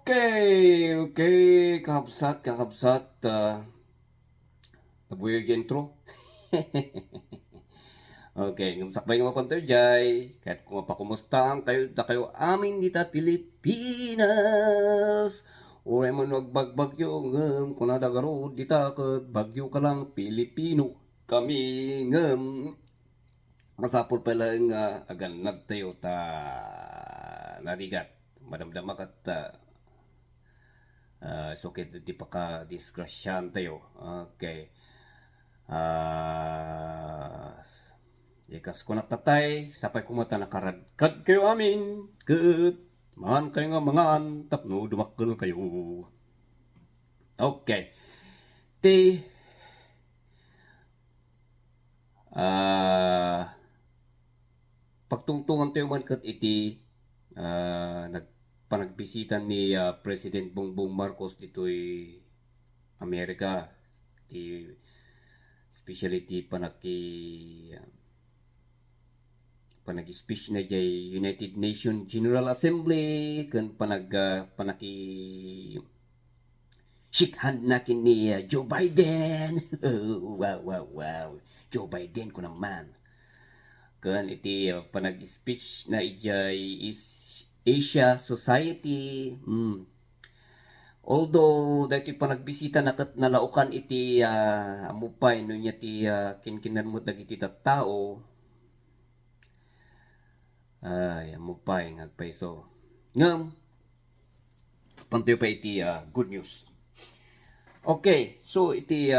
Okay, kakabsat, nabuyog yung intro. Okay, ngumsakbay nga mapunta jay, kahit kung mapakumusta ang kayo amin dita Pilipinas. Uray man wagbagbagyo ngem, kung nadagaro dita kat bagyo ka lang Pilipino. Kami ngem, masapol pala nga agan tayo ta narigat. Madamdama kat so kaya di pa ka disgrasyan tayo. Okay. Ah, ikas ko natatay, sapay kumata nakaradkad kayo amin. Kat, man kayo nga mga tapno, dumakkel kayo. Okay. Ti, ah, pagtungtungan tayo man kat iti, nagpanagbisitan ni President Bongbong Marcos dito'y Amerika. Ti, especially ti panag-speech na jay United Nations General Assembly kan panaki shake hand nakin ni Joe Biden. Wow, wow, wow. Joe Biden ko naman. Kan iti panag-speech na ijay is Asia Society. Although dahil panagbisita nalaukan iti amupay no niya ti kinkinan mo dagiti tao. Ay, amupay ngagpay so. Ngam, pantayo pa iti good news. Okay, so iti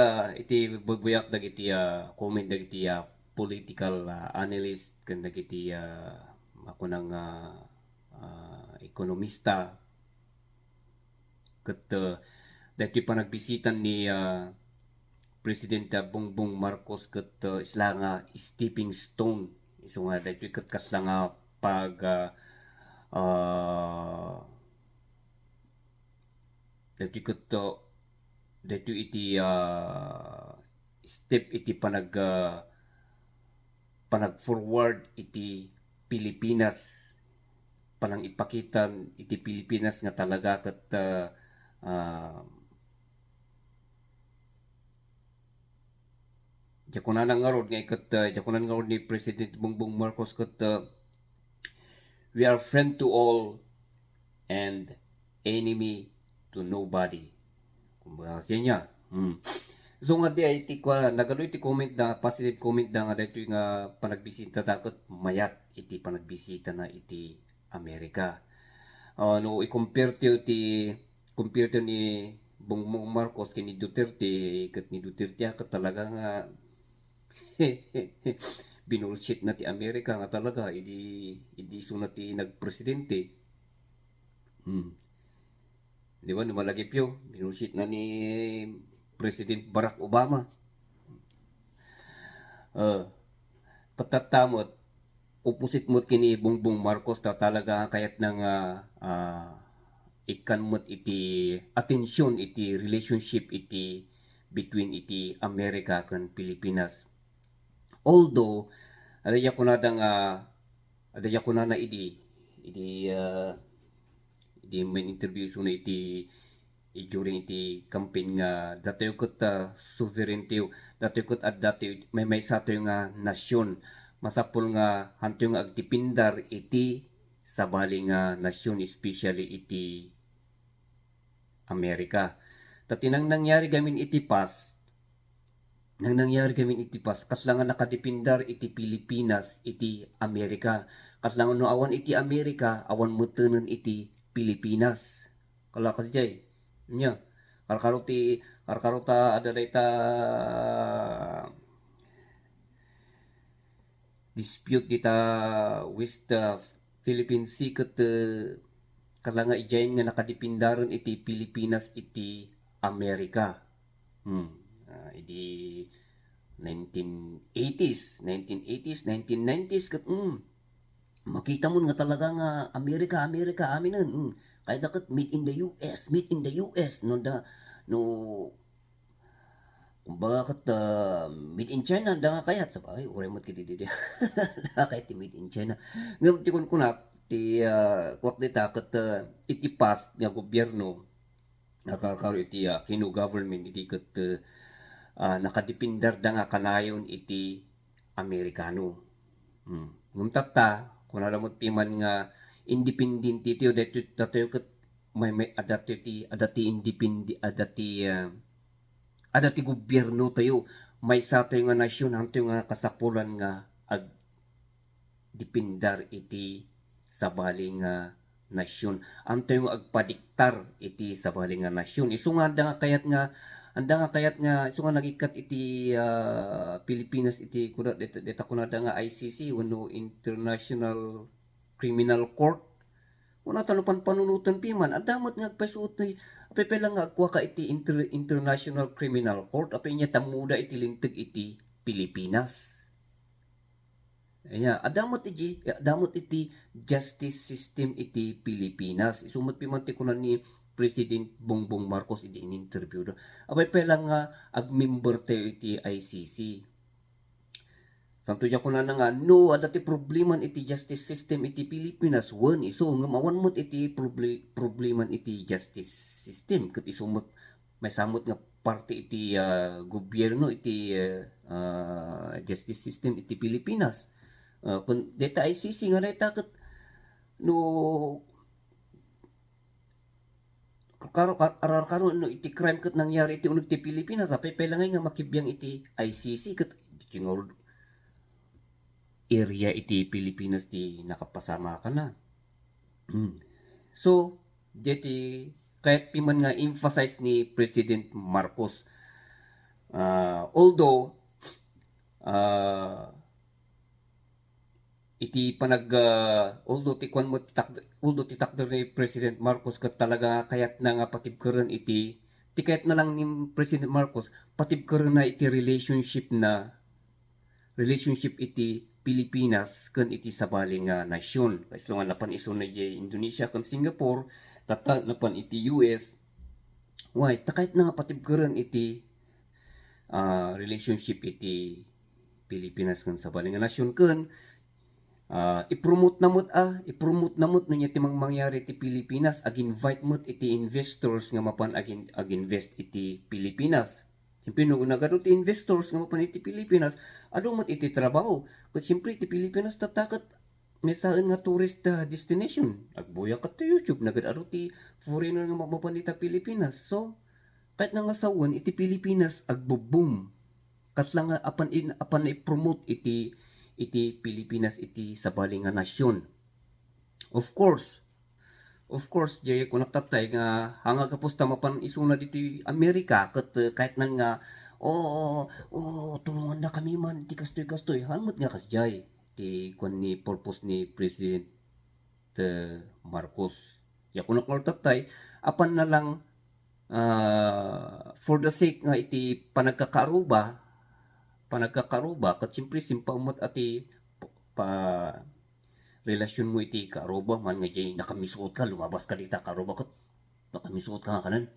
bugbuyak dagiti comment dagiti political analyst kan dagiti ako nang ekonomista ket dati panagbisitan ni President Bongbong Marcos ket isla nga stepping stone iso nga dati ket kasla nga pag dati ket dati iti step iti panag forward iti Pilipinas panang ipakitan iti Pilipinas nga talaga ket jakunan nga rod nga ikat jakunan nga rod ni President Bongbong Marcos ket we are friend to all and enemy to nobody. Kumbaga siya niya. So nga di ay ti kwa nagalo iti comment na positive comment na nga dito nga panagbisita dapat mayat iti panagbisita na iti Amerika. No i-compare to ni Bongbong Marcos kini Duterte ket ni Duterte ket talaga nga binulshit na ti Amerika nga talaga idi sunat ti nagpresidente. Di ba numalagip yo binulshit na ni President Barack Obama. Katatamot opposite mo kini Bongbong Marcos talaga kayat nang ikan mo iti attention iti relationship iti between iti Amerika kan Pilipinas. Although adaya ko na idi main interview so na iti during iti campaign nga dati ket sovereignty dati ket at dati may sato nga nasyon masapol nga hanto nga agtipindar iti sabali nga nasyon especially iti Amerika. Tatinang nangyari gamin iti kasla nga nakatipindar iti Pilipinas iti Amerika. Kasla nga no awan iti Amerika awan mutenen iti Pilipinas. Kala kasi jay nya karkaro ta adalay ta dispute dita West Philippine Sea ket kalanga ijayin nga nakadipindaron iti Pilipinas iti Amerika. Idi 1980s, 1990s ket makita mo nga talaga nga Amerika aminan. Kaya dakat made in the US no kumbaga kat made in China da nga kayat sa bagay uray mo kiti di da kayat made in China ngam ti kun kunat ti kwak dita ket iti past nga gobyerno nakakaro iti kinu government iti ket nakadipindar da nga kanayon iti Amerikano. Ngum tatta kun alamot ti man nga independent iti datoy ket may adati independent adati gobyerno tayo may sa tayo nga nasyon hanto nga kasapulan nga ag dipindar iti sabaling nga nasyon. Anto yung agpadiktar iti sabaling nga nasyon. Isu nga anda nga kayat nga isu nga nagikat iti Pilipinas iti deta kunada nga ICC wenno International Criminal Court. Una talupan panunutan piman adamot nga agpasuot apay lang nga agwa ka iti International Criminal Court apay nya tamuda iti linteg iti Pilipinas. Adamot iti justice system iti Pilipinas. Isumot pimanti kunan ni President Bongbong Marcos iti in-interview do. Abay pala nga ag-member tayo iti ICC. Santo ja kunan nga no adati probleman iti justice system iti Pilipinas wen isu nga mawanmot iti probleman iti justice system ket isumot may samot nga parte iti gobyerno iti justice system iti Pilipinas. Kung data ICC nga data ket no karo no iti crime ket nangyari iti unog ti Pilipinas apay pelangay nga makibiyang iti ICC ket tingor area iti Pilipinas ti nakapasama ka na. So deti kahit piman nga emphasize ni President Marcos although iti although ti takder ni President Marcos ket talaga kayat na nga patibkeren iti kayat na lang ni President Marcos patibkeren na iti relationship iti Pilipinas ken iti sabaling nga nasyon. Kaso nga napan iso na Indonesia ken Singapore tata napan iti US why takayat na nga patibkeren iti relationship iti Pilipinas ken sabaling nga nasyon ken i-promote namot no nya timang mangyari ti Pilipinas ag-invite mot iti investors nga mapan ag-invest iti Pilipinas. Siyempre no nagado ti investors nga mapan iti Pilipinas adu mot iti trabaho. Ket siyempre iti Pilipinas tataket may saan nga tourist destination. Agbuya kat ti YouTube nagado ti foreigner nga mapan iti Pilipinas. So kahit nga sawon iti Pilipinas agbo-boom. Kat lang apan i-promote iti Pilipinas iti sabaling nga nasyon. Of course jay kun nagtatay nga hanga kapos mapan isuna diti Amerika ket kahit nan nga tulungan na kami man ti kastoy hanmot nga kasjay ti kun ni purpose ni President Marcos. Ya kun nagtatay apan na lang for the sake nga iti panagkakaruba ket siyempre simpamot ati relasyon mo iti karuba man nga jay nakamisuot ka lumabas ka dita karuba ket nakamisuot ka nga kanan.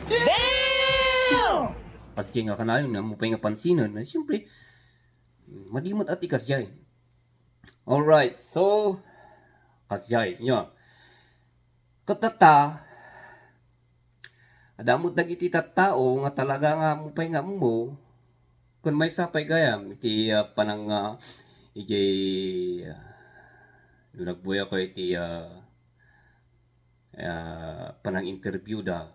Damn! Kasi nga kanayon na mo pa nga pansinan na siyempre madimot ati kasjay. Alright, so kasjay nya katata adamot dagiti tattao nga talaga nga mo pa nga mo kun may sapay gayam iti panang nagbuya ko iti panang interview da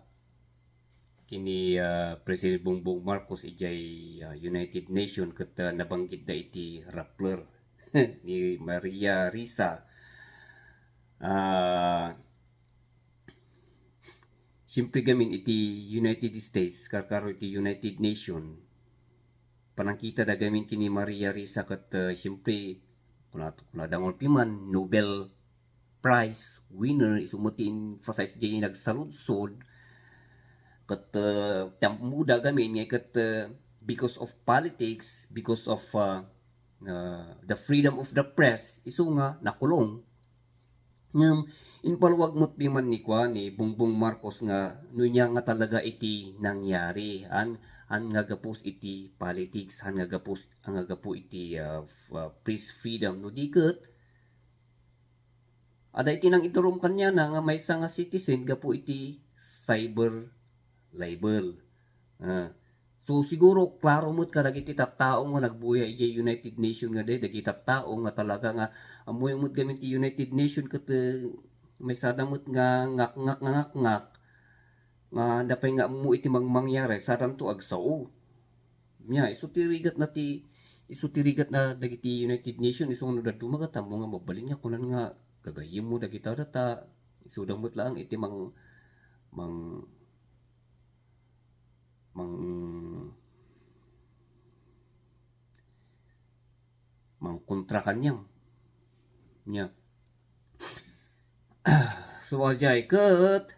kini President Bongbong Marcos ijay United Nation ket nabanggit da iti Rappler ni Maria Risa. Siyempre gamin iti United States kakaro iti United Nation panangkita da gamin kini Maria Risa ket siyempre kunadangol piman Nobel Prize winner isumuti emphasize jay nagsaludsod ket muda gamin nga ket because of politics, because of the freedom of the press isu nga nakulong ngem inpaluwag mo't piman ni Bongbong Marcos nga nunya nga talaga iti nangyari an nga gapos iti politics an nga gapo iti press freedom no diket Ada iti nang idurum kanya na nga maysa nga citizen gapu iti cyber libel. Ah. So siguro klaro mo't ka dagiti tattao nga nagbuya iti United Nation nga dagiti tattao nga talaga nga amoy mo't gamit ti United Nation ket may sadamot nga ngak nga dapay nga mo iti mangmangyari saranto agsao. Nya isu tirigat na dagiti United Nation isu nga daduma ket ammo nga mabalin nya kunan nga gagayem mo dagita data isu damot lang iti mang mang mangkontra kanyang nya. So ajay ket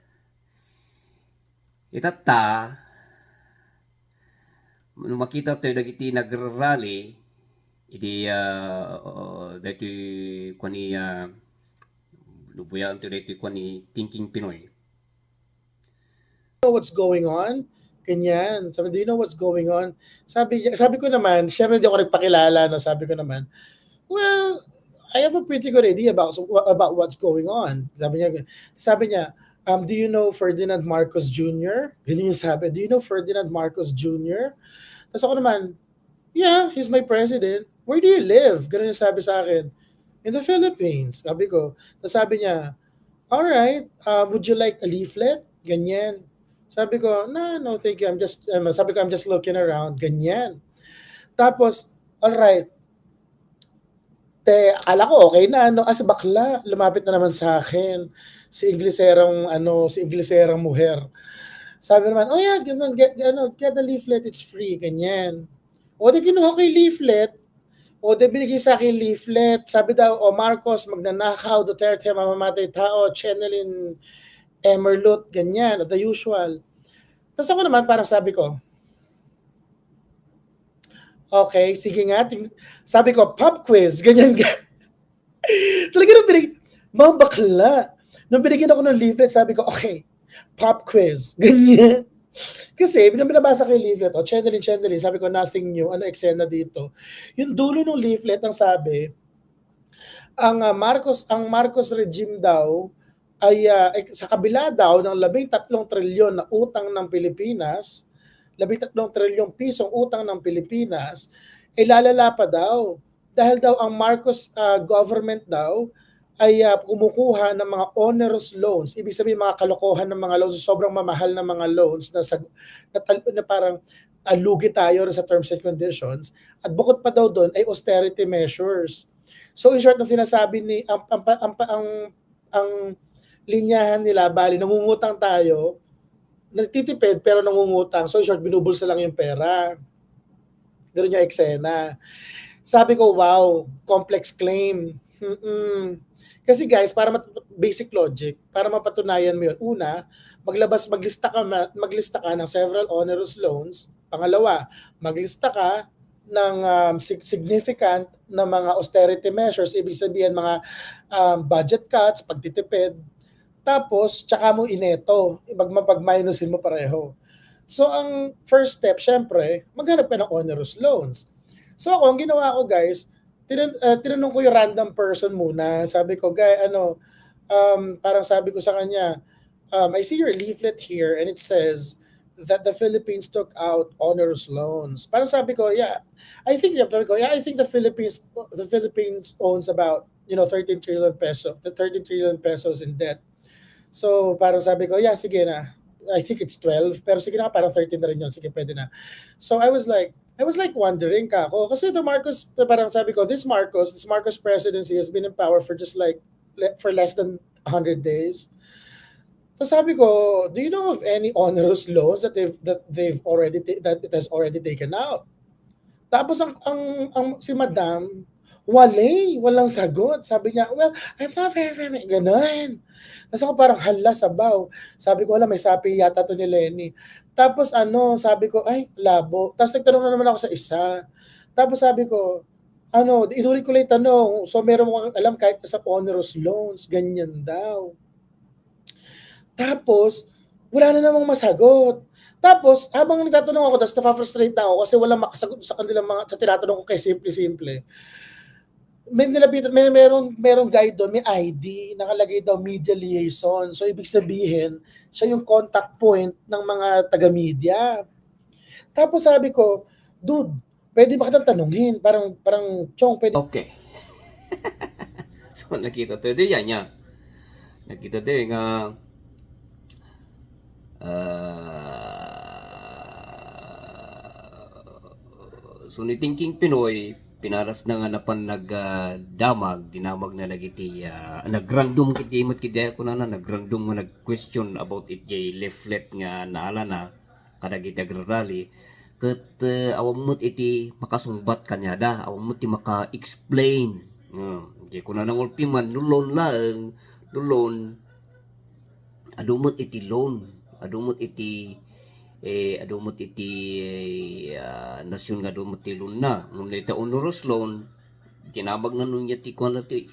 itata no makita tayo dagiti nagrarally iti dati kwani lubuyan tayo dati kwani Thinking Pinoy. Know what's going on? Ganyan. Sabi, do you know what's going on? Sabi ko naman, syempre hindi ako nagpakilala, no? Sabi ko naman, well, I have a pretty good idea about what's going on. Sabi niya, do you know Ferdinand Marcos Jr.? Ganyan yung sabi, do you know Ferdinand Marcos Jr.? Tapos ako naman, yeah, he's my president. Where do you live? Ganun yung sabi sa akin. In the Philippines. Sabi ko. Tapos sabi niya, alright, would you like a leaflet? Ganyan. Sabi ko, no, no, thank you. Sabi ko, I'm just looking around. Ganyan. Tapos, alright, akala ko okay na, ano, as bakla, lumapit na naman sa akin. Si Ingleserang muher. Sabi naman, oh yeah, get the leaflet, it's free, ganyan. O di kinuha ko yung leaflet, o di binigay sa akin leaflet, sabi daw, Marcos, magnanakaw, Duterte, mamamatay tao, Chenelin, Emerlut, ganyan, the usual. Tapos ako naman, parang sabi ko, okay, sige nga, sabi ko, pop quiz, ganyan. Talaga nung mga bakla. Nung binigyan ako ng leaflet, sabi ko, okay, pop quiz, ganyan. Kasi, binabasa ko yung leaflet, Chenelin, sabi ko, nothing new, ano eksena dito. Yung dulo ng leaflet, ang sabi, ang Marcos regime daw, ay sa kabila daw ng 13 trilyon na utang ng Pilipinas, 13 trilyong pisong utang ng Pilipinas, lalala pa daw. Dahil daw ang Marcos government daw ay kumukuha ng mga onerous loans. Ibig sabihin mga kalokohan ng mga loans, sobrang mamahal na mga loans na parang lugi tayo sa terms and conditions. At bukod pa daw doon ay austerity measures. So in short, na sinasabi ni ang linyahan nila, bali nangungutang tayo, nagtitipid pero nangungutang. So in short, binubulsa lang yung pera. Ganun yung eksena. Sabi ko, wow, complex claim. Kasi guys, basic logic, para mapatunayan mo yun, una, maglista ka ng several onerous loans. Pangalawa, maglista ka ng significant na mga austerity measures, ibig sabihin mga budget cuts, pagtitipid. Tapos, tsaka mo ineto, pag-minusin mo pareho. So, ang first step, syempre, maghanap ka ng onerous loans. So, ako, ang ginawa ko, guys, tinanong ko yung random person muna. Sabi ko, parang sabi ko sa kanya, I see your leaflet here and it says that the Philippines took out onerous loans. Parang sabi ko, I think the Philippines owns about 13 trillion pesos in debt. So parang sabi ko, sige na. I think it's 12, pero sige na, parang 13 na rin yun. Sige, pwede na. So I was like wondering kako kasi parang sabi ko, this Marcos presidency has been in power for for less than 100 days. So sabi ko, do you know of any onerous loans that it has already taken out? Tapos ang si Madam, walang sagot. Sabi niya, well, I'm not very, ganun. Tapos ako parang hala, sabaw. Sabi ko, may sapi yata to ni Lenny. Tapos sabi ko, ay, labo. Tapos nagtanong na naman ako sa isa. Tapos sabi ko, inulit ko lang tanong. So meron mo alam kahit sa onerous loans, ganyan daw. Tapos, wala na namang masagot. Tapos, habang nagtatanong ako, tapos na-frustrate na ako kasi walang makasagot sa kanilang sa tinatanong ko kay simple-simple. may nilapitan, merong guide doon, may ID, nakalagay daw media liaison. So ibig sabihin, siya yung contact point ng mga taga-media. Tapos sabi ko, dude, pwede ba kitang tanungin? Parang, Chong, pwede. Okay. So nakita tayo din yan niya. Nakita din nga so ni Thinking Pinoy pinaras na nga napan nagdamag dinamag na lagi ti nagrandom kiti imot kiti ako na nagrandom nga nag-question about it jay leaflet nga naala na kada kita agrarally ket awamot iti makasungbat kanyada awamot ti maka-explain jay kuna nang ulpiman nulon lang nulon adumot iti loan adumot iti nasyon nga adumot iti loan na nung ita honoris loan tinabag na nun ti kuan ti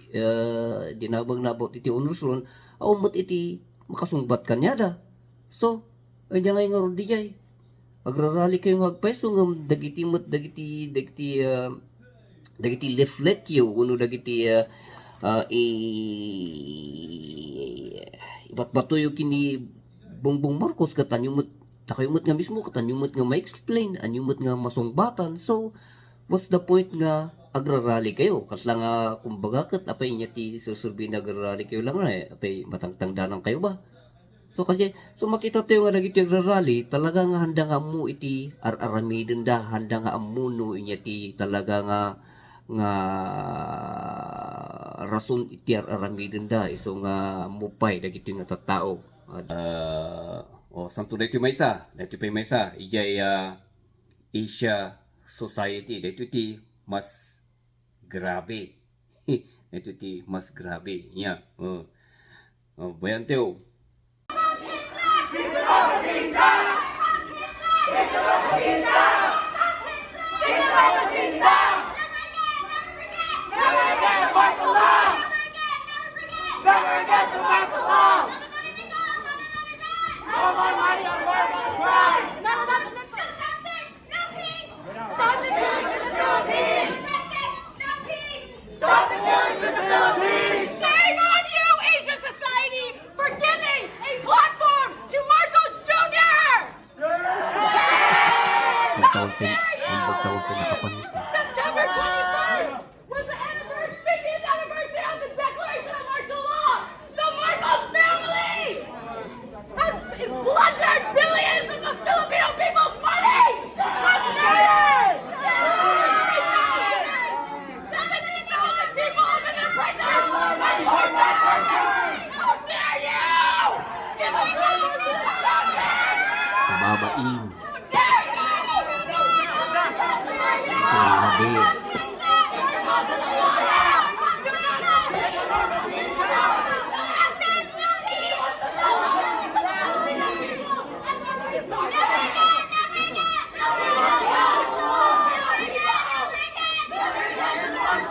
dinabag na about iti honoris loan awamot iti makasungbat kanyada so ay ngay nga ron di jay agrarally kayo magpeso nga dagiti leaflet yo uno dagiti ibat-bato yung kini Bongbong Marcos katanyumot takayumot nga mismo katanyumot nga ma-explain anyumot nga masungbatan so what's the point nga agrarally kayo kasla nga kumbaga kat apay niya ti susurbi na agrarally kayo lang apay matangtangdanan kayo ba so kasi so makita tayo nga nagiti agrarally talaga nga handa nga mo iti aramiden da handa nga amuno inya ti talaga nga rason iti aramiden da iso nga mupay dagiti nga tattao santo daytoy maysa ijay Asia Society daytoy ti mas grabe daytoy ti mas grabe nya bayan teo Shame on you, Asia Society, for giving a platform to Marcos Jr. September 21st was the 50th anniversary of the Declaration of Martial Law. The Marcos family has plundered billions of the Filipino people's money with murder. 7 million people have been in prison and tortured. How dare you! Give us kababain How dare you! grabe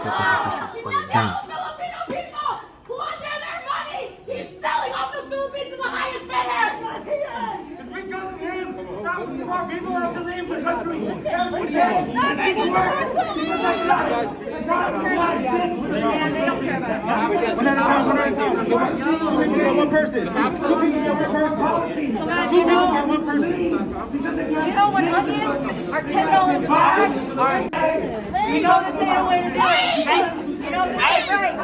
napakasupalda Filipino people plunder their money. He's selling off the Philippines to the highest bidder. It's because of him. Thousands of our people have to leave the country. One person. You know what onions are $10 a bag? We know this ain't a way to do it. You know this ain't right. You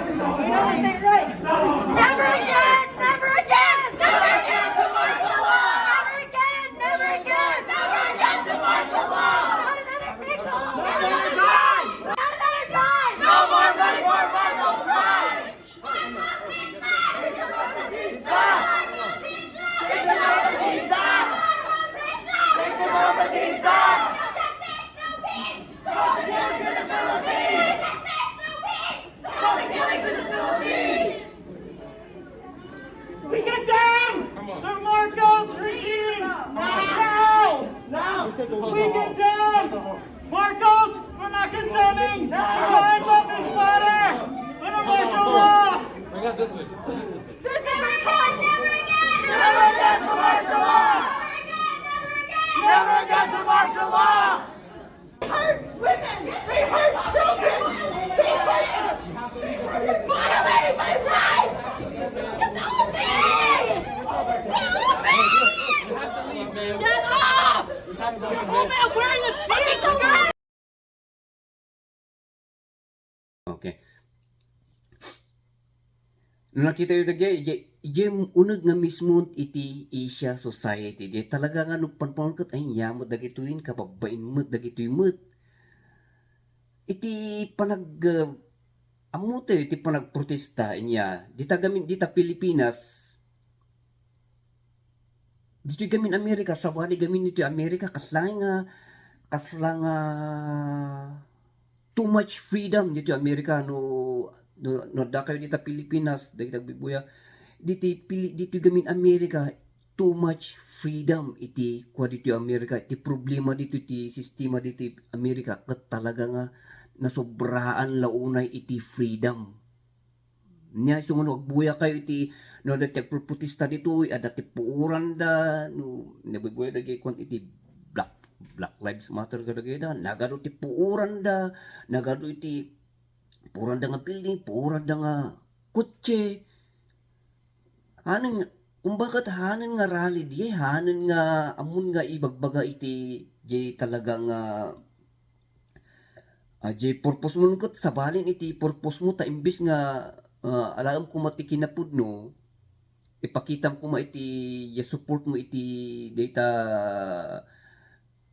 know this ain't right. Never again! Never again! Never again to martial law! Never again! Never again! Never again to martial law! Not another nickel! Not another dime! Not another dime! No more money for Marcos Pride! We get down! The Marcos regime! Now! We get down! Marcos, we're not condemning! The lines of his letter! Under martial law! This never again! Never again! Never again to martial law! Never again to martial law! They hurt women! They hurt children! They hurt Get off! Oh man, I'm wearing a fucking skirt! Okay. Nung nakita yung unag nga mismo iti Asia society, di talaga nga nagpanpangat ay nyamot dagituin kababain mo dagituin mo. Iti amuto iti panagprotesta inya, dita Pilipinas, dito gamin Amerika, sabali gamin dito Amerika, kaslang nga too much freedom dito Amerika no da kayo dito Pilipinas dagdag bibuya dito gamin Amerika too much freedom iti kwa dito Amerika iti problema dito iti sistema dito Amerika ket talaga nga nasobraan launay iti freedom nya sungon agbuya kayo iti no dati protesta dito adati puuran da no nabibuya dagi kon iti Black Lives Matter kadagida nagado ti puuran da nagado iti puuran da nga building puuran da nga kotse hanin kumbakat hanin nga rally di hanin nga amun nga ibagbaga iti di talaga nga di purpose mo ket sabalin iti purpose mo ta imbis nga alam ko matikinapud no ipakitam ko ma iti support mo iti data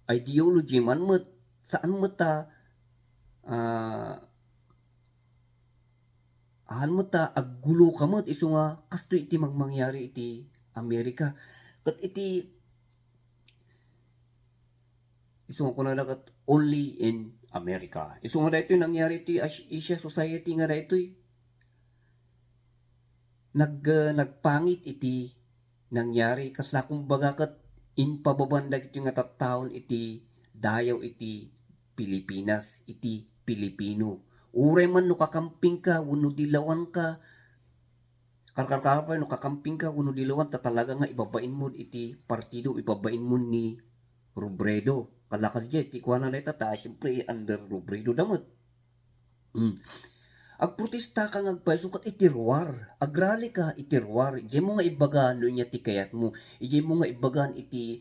ideology man met saan mo ta aggulo ka met isu nga kasto iti mangyari iti Amerika ket iti isu nga kuna kat only in America isu nga daytoy nangyari iti Asia society nga daytoy nagpangit iti nangyari kasla kumbaga ket inpababandag iti nga tattaon iti dayaw iti Pilipinas iti Pilipino uray man no kakamping ka wenno dilawan ka karkarkapay no kakamping ka wenno dilawan ta talaga nga ibabain mo iti partido ibabain mo ni Robredo kalakas di iti kuana dayta ta syempre under Robredo damet agprotesta ka ngagpaiso kat itirwar agrali ka itirwar ije mo nga ibagan no nya ti kayat mo ije mo nga ibagan iti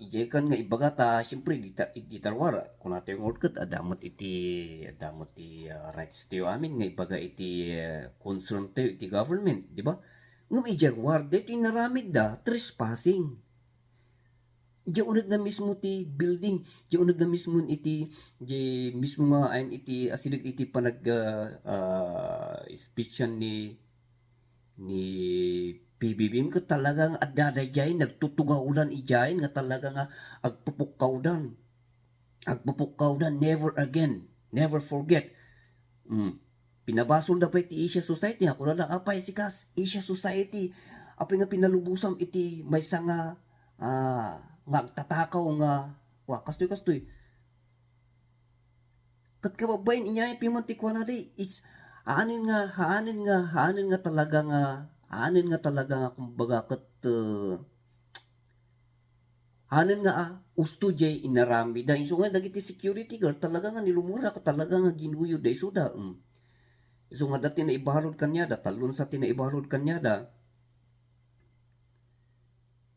ije kan nga ibaga ta syempre itarwar kun ato yung ket adamot iti rights tayo amin nga ibaga iti concern tayo iti government di ba ngem ijarwar dito naramid da trespassing ije uneg na mismo ti building ije uneg na mismo iti ije mismo nga ayon iti asilig iti panag speechan ni PBBM ket talagang adda jay nagtutugawdan ijayen nga talaga nga agpupukawdan never again never forget pinabasol da pa iti Asia Society ako na lang apay sikas Asia Society apay nga pinalubusam iti maysa nga nga tatakaw nga kastoy kat kababain inyay pimantikwa na di is hanin nga talaga nga kumbaga kat hanin nga usto jay inarami da iso nga dagiti security guard talaga nga nilumura ka talaga nga ginuyo da iso da iso nga dati na ibarod kanya da talon sa tinaibarod kanya da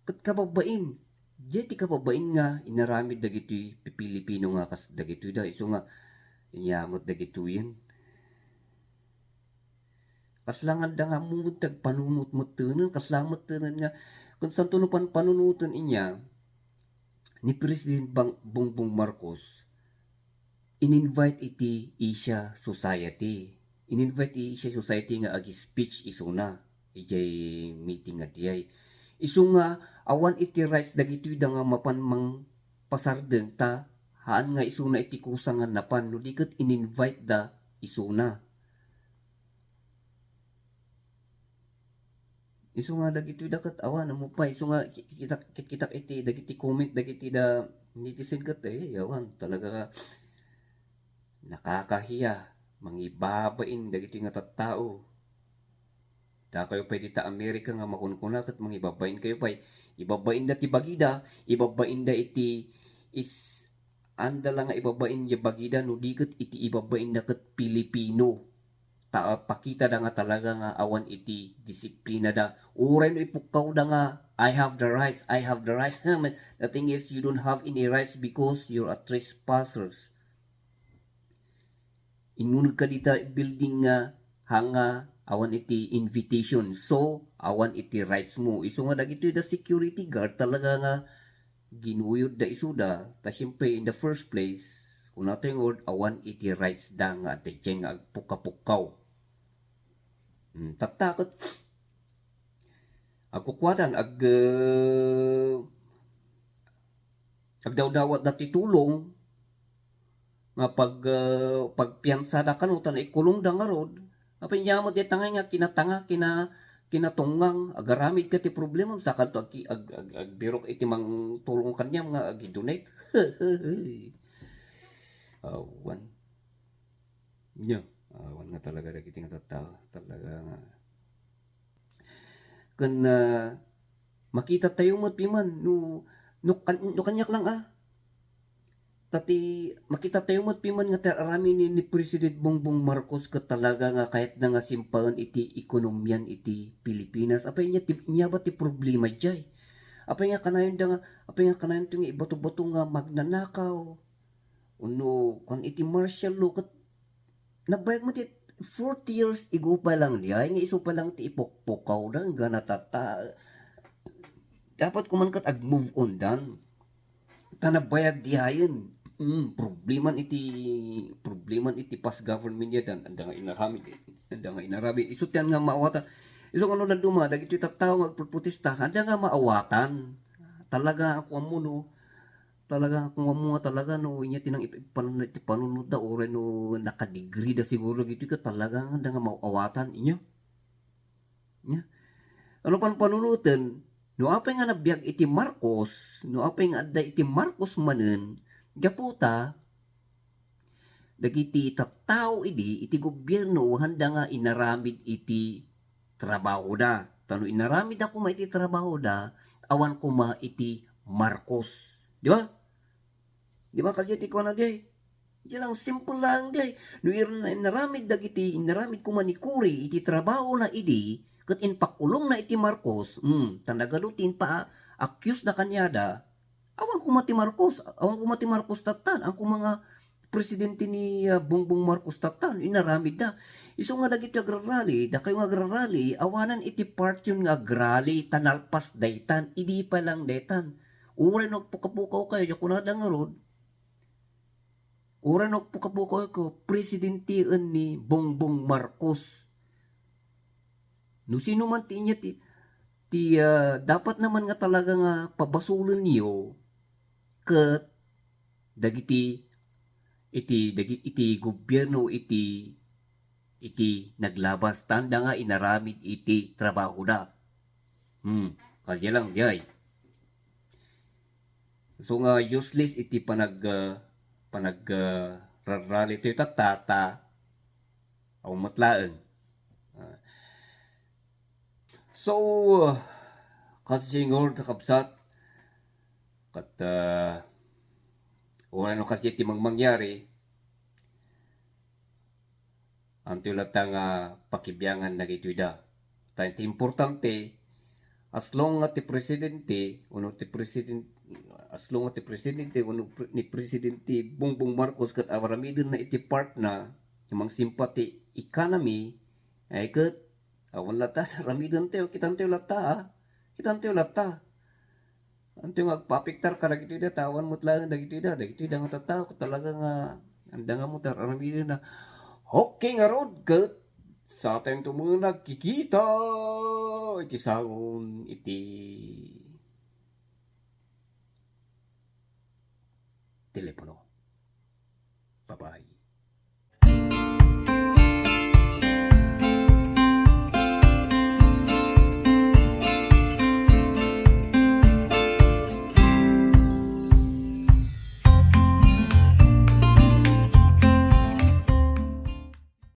kat kababain jeti kababain nga inaramid dagiti Pilipino nga kas dagiti da iso nga inyamot dagito yan kaslangan da nga mumutag panunut-mutunan kaslamot tunan nga kung saan tunupan panunutan inya ni President Bongbong Marcos in-invite iti Asia Society nga agi speech iso na ijay meeting nga diyay iso nga awan iti rights dagitoy da nga mapanmang pasardeng ta haan nga iso na iti kusangan napan no diket in-invite da iso na iso nga dagitoy da ket awan mo pa iso nga kita iti dagiti comment dagiti da netizen ket awan talaga nakakahiya mangibabain dagiti nga tattao da kayo pwede ta Amerika nga makunkuna ket mangibabain kayo pay ibabain da ti bagida ibabain da iti is andala nga ibabain ya bagida no diket iti ibabain da ket Pilipino pakita da nga talaga nga awan iti disiplina da. Uray no ipukaw da nga, I have the rights, I have the rights. The thing is, you don't have any rights because you're a trespassers. Inunod ka dita building nga hanga awan iti invitation. So, awan iti rights mo. Iso nga dagito da security guard talaga nga ginuyod da isuda. Ta syempre in the first place, kung nato yung word, awan iti rights da nga ati nga agpukapukaw. Taktakot. Agkukwatan, agdaw-dawat dati tulong, nga pagpiyansada ka no, tanay ikulong da nga rod, apay niya mo di tangay nga kinatunggang, agaramid ka ti problema, sa kanto agbirok iti mang tulong kanyam nga agi-donate. Awan. Awan nga talaga dagiti nga tattao. Talaga nga. Kan makita tayo mo piman no kanyak lang Tati makita tayo mo piman nga tarami ni President Bongbong Marcos ka talaga nga kahit na nga simpahan iti ekonomiyan iti Pilipinas. Apay niya ba ti problema jay? Apay nga kanayon to nga ibato-bato nga magnanakaw. Uno, kung iti martial law, nabayag mo ti 40 years ago pa lang niya, nga iso pa lang ti ipokpokaw na, nga natata. Dapat kuman kat ag-move on dan. Tanabayag dihayan. Probleman iti past government niya dan. Anda nga inaramid. Iso tiyan nga maawatan. Iso nga na duma, dagito tattao nga agprotesta, anda nga maawatan. Talaga ako mo no, talaga kung mo talaga no inya tinang panunod da ore no nakadegree da siguro gitu ka talaga nga mauawatan inyo nya ano pan panunutan no apay nga nabiyag iti Marcos no apay nga adda iti Marcos manen gaputa dagiti tattao iti gobyerno handa nga inaramid iti trabaho da tano inaramid ako iti trabaho da awan ko iti Marcos. Di ba? Di ba kasi iti ko na di? Di lang, simple lang di. No inaramid ko manikuri, iti trabaho na idi, kat inpakulong na iti Marcos, tanagalutin pa, accuse na kanyada, awan ko mati Marcos tatan, ang mga presidente ni Bongbong Marcos tatan, inaramid da. Iso nga dagiti agrarali, da kayo nga agrarali, awanan iti part yun nga agrarali, tanalpas daytan, idi pa lang daytan. Uray nagpukapukaw kayo, kung nada nga rod, uray nagpukapukaw ko, presidente ni Bongbong Marcos. No sino man ti niya dapat naman nga talaga nga pabasulan niyo, kat dagiti gobyerno iti naglabas, tanda nga inaramid iti trabaho da. Kaya lang, yay. So nga useless iti rally ito tata o matlaan. So kasi ngor kakabsat kat wala no kasi iti mangyari anto latang pakibyangan na gito da. Tayo importante as long nga ti presidente ni Presidente Bongbong Marcos kat awaramidin na iti part na yung simpati economy ay kat awan lata sa ramidin tayo kitantayo lata anto yung agpapiktar ka dagito da tawan mo't lang dagito da nga tatao talaga nga anda nga mo taramidin na okay nga rod kat sa ating tumunag kikita iti sangon iti telepono.